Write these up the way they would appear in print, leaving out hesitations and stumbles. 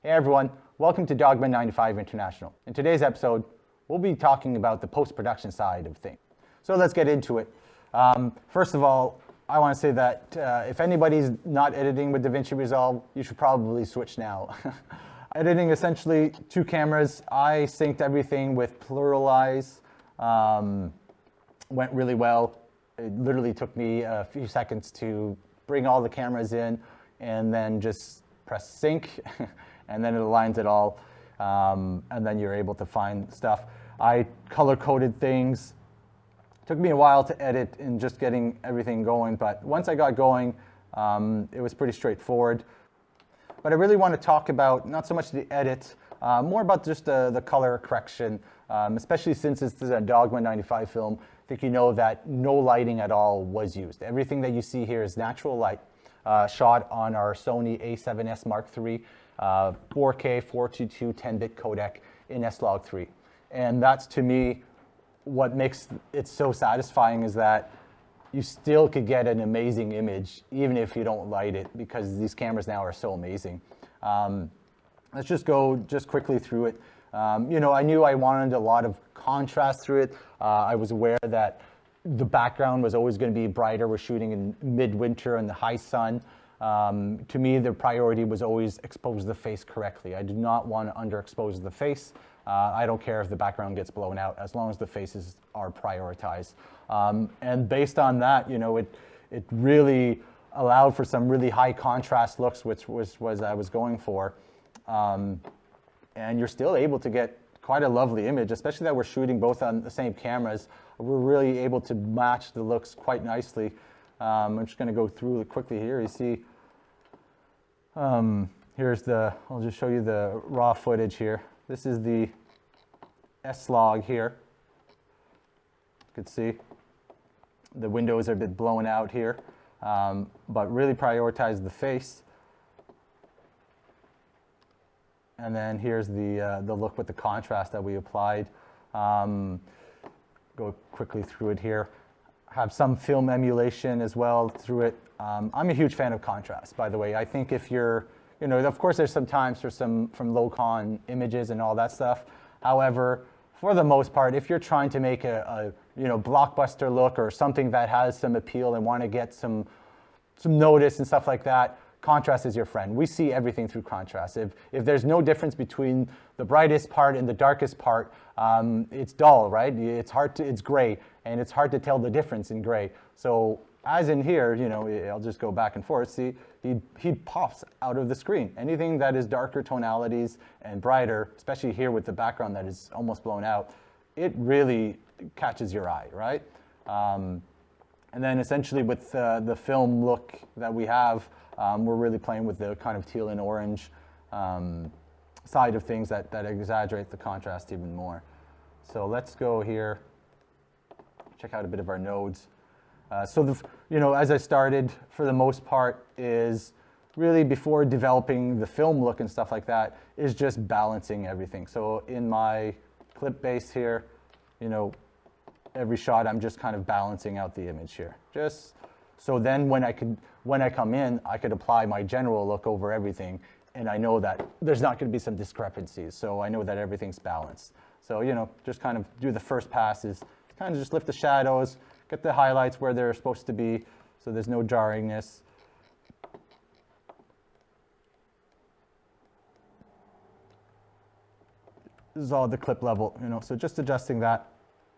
Hey everyone, welcome to Dogme 95 International. In today's episode, we'll be talking about the post-production side of things. So let's get into it. First of all, I want to say that if anybody's not editing with DaVinci Resolve, you should probably switch now. Editing essentially two cameras. I synced everything with Pluralize. Went really well. It literally took me a few seconds to bring all the cameras in and then just press sync. And then it aligns it all, and then you're able to find stuff. I color-coded things. It took me a while to edit and just getting everything going, but once I got going, it was pretty straightforward. But I really want to talk about not so much the edit, more about just the color correction, especially since this is a Dogme 95 film. I think you know that no lighting at all was used. Everything that you see here is natural light, shot on our Sony A7S Mark III. 4K 422 10-bit codec in S-Log3. And that's, to me, what makes it so satisfying, is that you still could get an amazing image even if you don't light it, because these cameras now are so amazing. Let's just go quickly through it. I knew I wanted a lot of contrast through it. I was aware that the background was always going to be brighter. We're shooting in midwinter in the high sun. To me, the priority was always expose the face correctly. I do not want to underexpose the face. I don't care if the background gets blown out, as long as the faces are prioritized. And based on that, it really allowed for some really high contrast looks, which was I was going for. And you're still able to get quite a lovely image, especially that we're shooting both on the same cameras. We're really able to match the looks quite nicely. I'm just going to go through it quickly here. You see, I'll just show you the raw footage here. This is the S-Log here. You can see the windows are a bit blown out here, but really prioritize the face. And then here's the look with the contrast that we applied. Go quickly through it here. Have some film emulation as well through it. I'm a huge fan of contrast, by the way. I think if you're, of course there's some times for some from low-con images and all that stuff. However, for the most part, if you're trying to make a blockbuster look or something that has some appeal and want to get some notice and stuff like that, contrast is your friend. We see everything through contrast. If there's no difference between the brightest part and the darkest part, it's dull, right? It's gray, and it's hard to tell the difference in gray. So as in here, I'll just go back and forth. See, he pops out of the screen. Anything that is darker tonalities and brighter, especially here with the background that is almost blown out, it really catches your eye, right? And then essentially with the film look that we have, we're really playing with the kind of teal and orange side of things that exaggerate the contrast even more. So let's go here, check out a bit of our nodes. As I started, for the most part, is really before developing the film look and stuff like that, is just balancing everything. So in my clip base here, every shot I'm just kind of balancing out the image here. Just so then when I come in, I could apply my general look over everything, and I know that there's not going to be some discrepancies. So I know that everything's balanced. So, just kind of do the first passes, kind of just lift the shadows, get the highlights where they're supposed to be, so there's no jarringness. This is all the clip level, so just adjusting that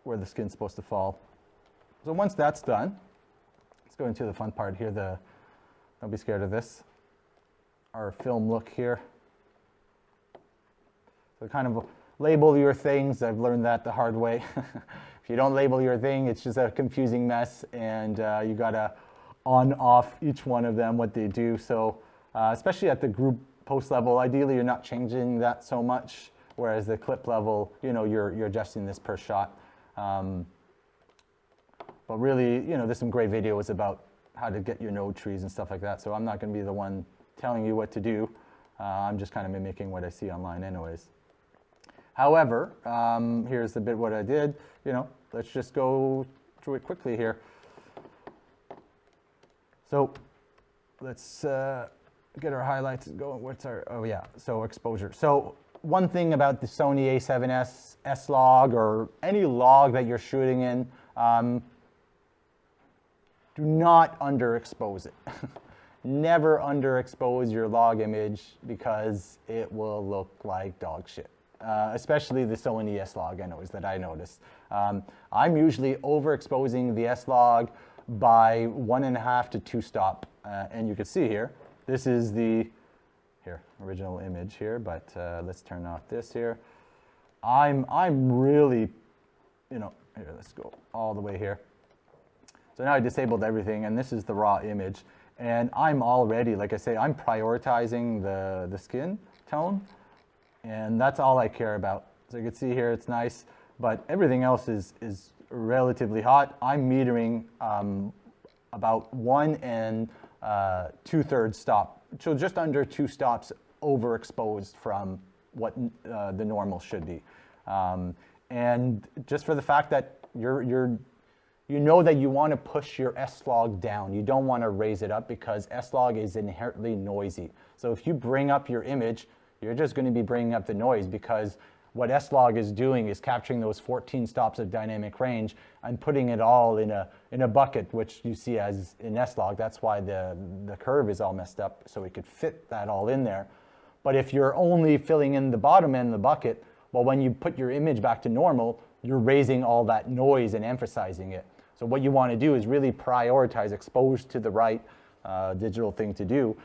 where the skin's supposed to fall. So once that's done, let's go into the fun part here. Don't be scared of this. Our film look here. So kind of label your things. I've learned that the hard way. If you don't label your thing, it's just a confusing mess, and you gotta on-off each one of them, what they do. So especially at the group post level, ideally you're not changing that so much, whereas the clip level, you're adjusting this per shot. But really, there's some great videos about how to get your node trees and stuff like that. So I'm not going to be the one telling you what to do. I'm just kind of mimicking what I see online anyways. However, here's the bit what I did. Let's just go through it quickly here. So let's get our highlights going. What's our, oh yeah, so exposure. So one thing about the Sony A7S S-Log or any log that you're shooting in, do not underexpose it. Never underexpose your log image because it will look like dog shit. Especially the Sony S-Log that I noticed. I'm usually overexposing the S-Log by 1.5 to 2 stop. And you can see here, this is the original image here, but let's turn off this here. I'm really, here, let's go all the way here. So now I disabled everything, and this is the raw image. And I'm already, like I say, I'm prioritizing the skin tone, and that's all I care about. So you can see here, it's nice, but everything else is relatively hot. I'm metering about 1 2/3 stop, so just under 2 stops overexposed from what the normal should be. And just for the fact that you know that you want to push your S-Log down. You don't want to raise it up because S-Log is inherently noisy. So if you bring up your image, you're just going to be bringing up the noise because what S-Log is doing is capturing those 14 stops of dynamic range and putting it all in a bucket, which you see as in S-Log. That's why the curve is all messed up, so we could fit that all in there. But if you're only filling in the bottom end of the bucket, well, when you put your image back to normal, you're raising all that noise and emphasizing it. So what you want to do is really prioritize expose to the right digital thing to do,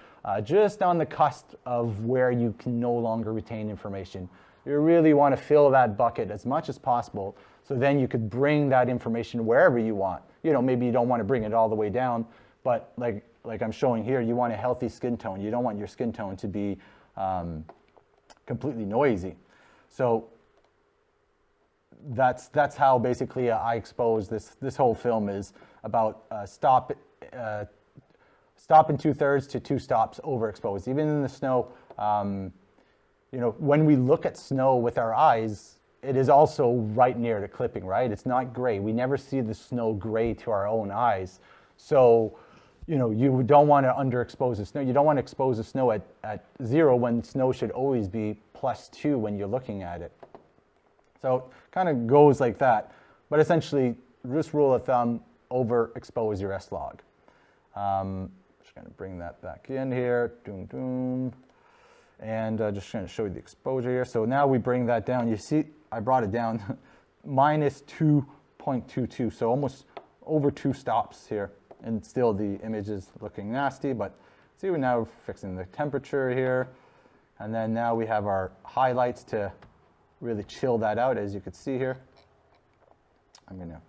just on the cusp of where you can no longer retain information. You really want to fill that bucket as much as possible, so then you could bring that information wherever you want. Maybe you don't want to bring it all the way down, but like I'm showing here, you want a healthy skin tone. You don't want your skin tone to be completely noisy. So that's how basically I expose this whole film is about stop in 2/3 to 2 stops overexposed. Even in the snow, when we look at snow with our eyes, it is also right near the clipping, right? It's not gray. We never see the snow gray to our own eyes. So, you don't want to underexpose the snow. You don't want to expose the snow at 0 when snow should always be +2 when you're looking at it. So it kind of goes like that. But essentially, just rule of thumb, overexpose your S-Log. Just going to bring that back in here. Doom, doom. And just going to show you the exposure here. So now we bring that down. You see, I brought it down minus 2.22. So almost over 2 stops here. And still the image is looking nasty. But see, we're now fixing the temperature here. And then now we have our highlights to really chill that out, as you can see here. I'm going to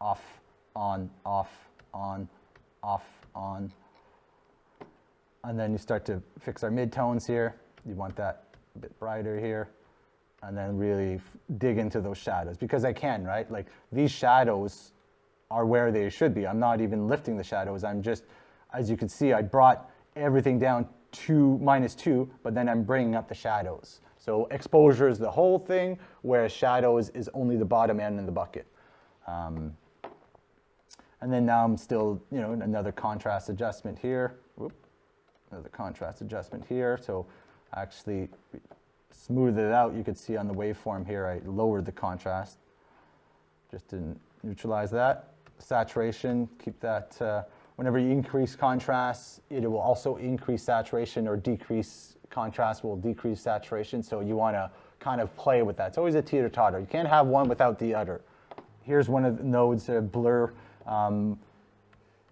off, on, off, on, off, on. And then you start to fix our midtones here. You want that a bit brighter here. And then really dig into those shadows, because I can, right? Like, these shadows are where they should be. I'm not even lifting the shadows. I'm just, as you can see, I brought everything down to -2, but then I'm bringing up the shadows. So exposure is the whole thing, whereas shadows is only the bottom end in the bucket. And then now I'm still, another contrast adjustment here. Whoop, another contrast adjustment here. So actually smooth it out. You can see on the waveform here, I lowered the contrast just to neutralize that. Saturation, keep that. Whenever you increase contrast, it will also increase saturation, or decrease contrast will decrease saturation. So you want to kind of play with that. It's always a teeter-totter. You can't have one without the other. Here's one of the nodes, blur. And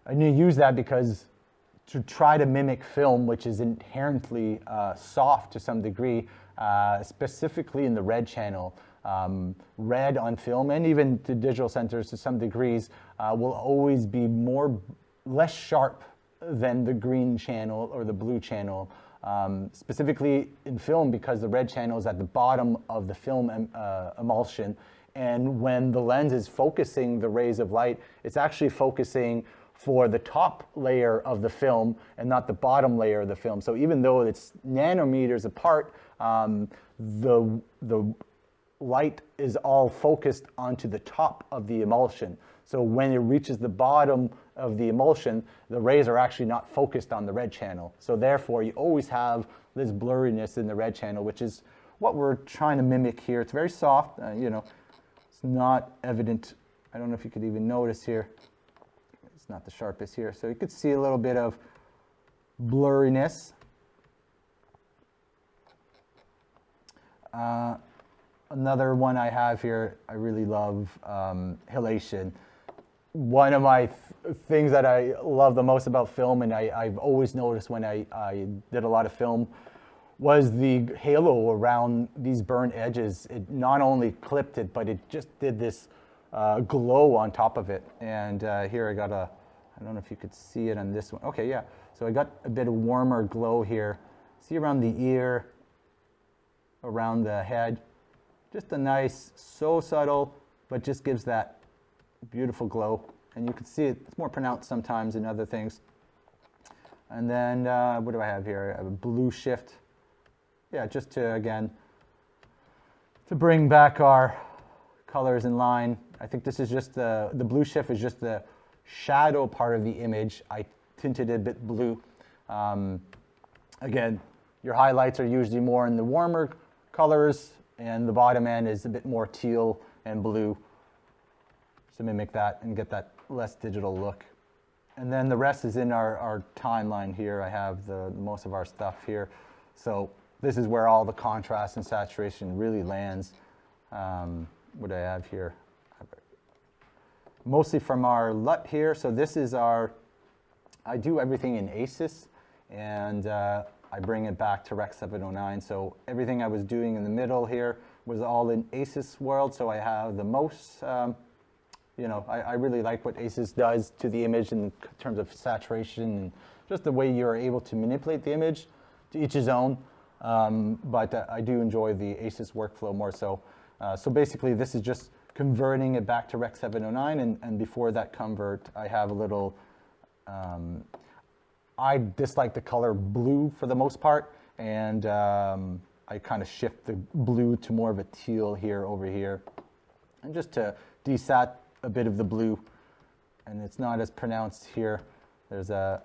you use that because to try to mimic film, which is inherently soft to some degree, specifically in the red channel. Red on film, and even to digital sensors to some degrees, will always be less sharp than the green channel or the blue channel, specifically in film, because the red channel is at the bottom of the film emulsion. And when the lens is focusing the rays of light, it's actually focusing for the top layer of the film and not the bottom layer of the film. So even though it's nanometers apart, the light is all focused onto the top of the emulsion. So when it reaches the bottom of the emulsion, the rays are actually not focused on the red channel. So therefore, you always have this blurriness in the red channel, which is what we're trying to mimic here. It's very soft, it's not evident. I don't know if you could even notice here. It's not the sharpest here. So you could see a little bit of blurriness. Another one I have here, I really love halation. One of my things that I love the most about film, and I've always noticed when I did a lot of film, was the halo around these burnt edges. It not only clipped it, but it just did this glow on top of it. And here I got I don't know if you could see it on this one. Okay, yeah. So I got a bit of warmer glow here. See around the ear, around the head. Just a nice, so subtle, but just gives that beautiful glow. And you can see it's more pronounced sometimes in other things. And then, what do I have here? I have a blue shift. Yeah, just to, again, to bring back our colors in line. I think this is just the blue shift is just the shadow part of the image. I tinted it a bit blue. Again, your highlights are usually more in the warmer colors, and the bottom end is a bit more teal and blue to mimic that and get that less digital look. And then the rest is in our timeline here. I have the most of our stuff here. So this is where all the contrast and saturation really lands. What do I have here? Mostly from our LUT here. So this is I do everything in ACES, and I bring it back to Rec 709. So everything I was doing in the middle here was all in ACES world. So I have the most, I really like what ACES does to the image in terms of saturation and just the way you're able to manipulate the image. To each his own, but I do enjoy the ACES workflow more so. So basically this is just converting it back to Rec 709, and before that convert, I have a little, I dislike the color blue for the most part, and I kind of shift the blue to more of a teal here over here, and just to desat a bit of the blue, and it's not as pronounced here. There's a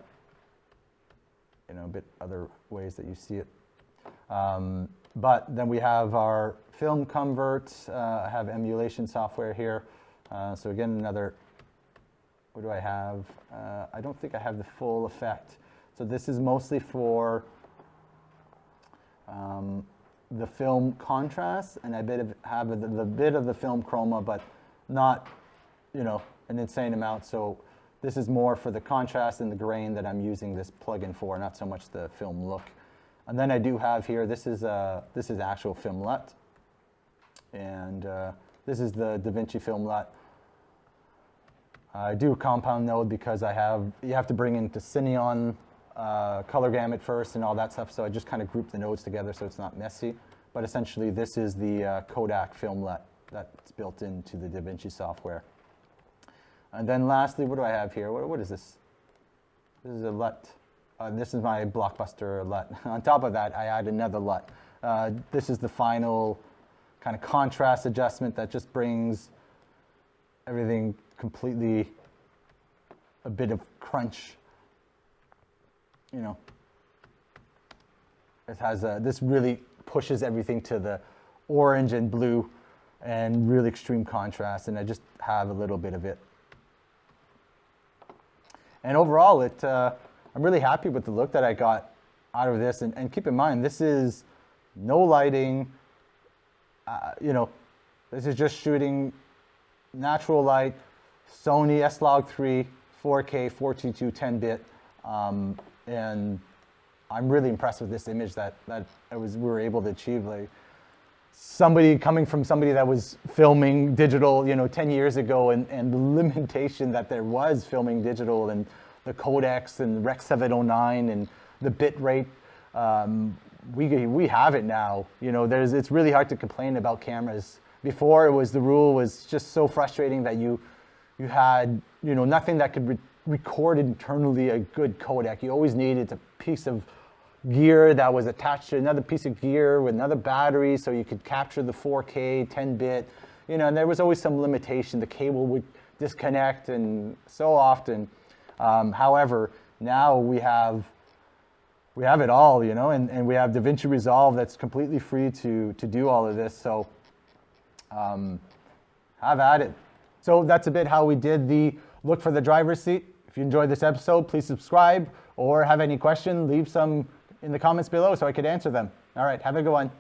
bit other ways that you see it. But then we have our film converts. I have Emulation Software here. So again, another, what do I have? I don't think I have the full effect. So this is mostly for the film contrast, and I have a bit of the film chroma, but not, an insane amount. So this is more for the contrast and the grain that I'm using this plugin for, not so much the film look. And then I do have here, this is actual Film Lut, and this is the Vinci Film Lut. I do a compound node because you have to bring into Cineon color gamut first and all that stuff, so I just kind of group the nodes together so it's not messy. But essentially this is the Kodak Film Lut that's built into the Vinci software. And then lastly, what do I have here? What is this? This is a LUT. This is my Blockbuster LUT. On top of that, I add another LUT. This is the final kind of contrast adjustment that just brings everything completely a bit of crunch. It has this really pushes everything to the orange and blue and really extreme contrast, and I just have a little bit of it. And overall, I'm really happy with the look that I got out of this. And keep in mind, this is no lighting. This is just shooting natural light, Sony S-Log3, 4K, 422, 10-bit. And I'm really impressed with this image that we were able to achieve. Like, coming from somebody that was filming digital, 10 years ago, and the limitation that there was filming digital, and the codecs and Rec 709 and the bit rate, we have it now. It's really hard to complain about cameras. Before, the rule was just so frustrating that you had nothing that could record internally a good codec. You always needed a piece of gear that was attached to another piece of gear with another battery, so you could capture the 4K 10-bit. And there was always some limitation. The cable would disconnect and so often. However, now we have it all, and we have DaVinci Resolve that's completely free to do all of this. So have at it. So that's a bit how we did the look for the driver's seat. If you enjoyed this episode, please subscribe, or have any question, leave some in the comments below so I could answer them. All right, have a good one.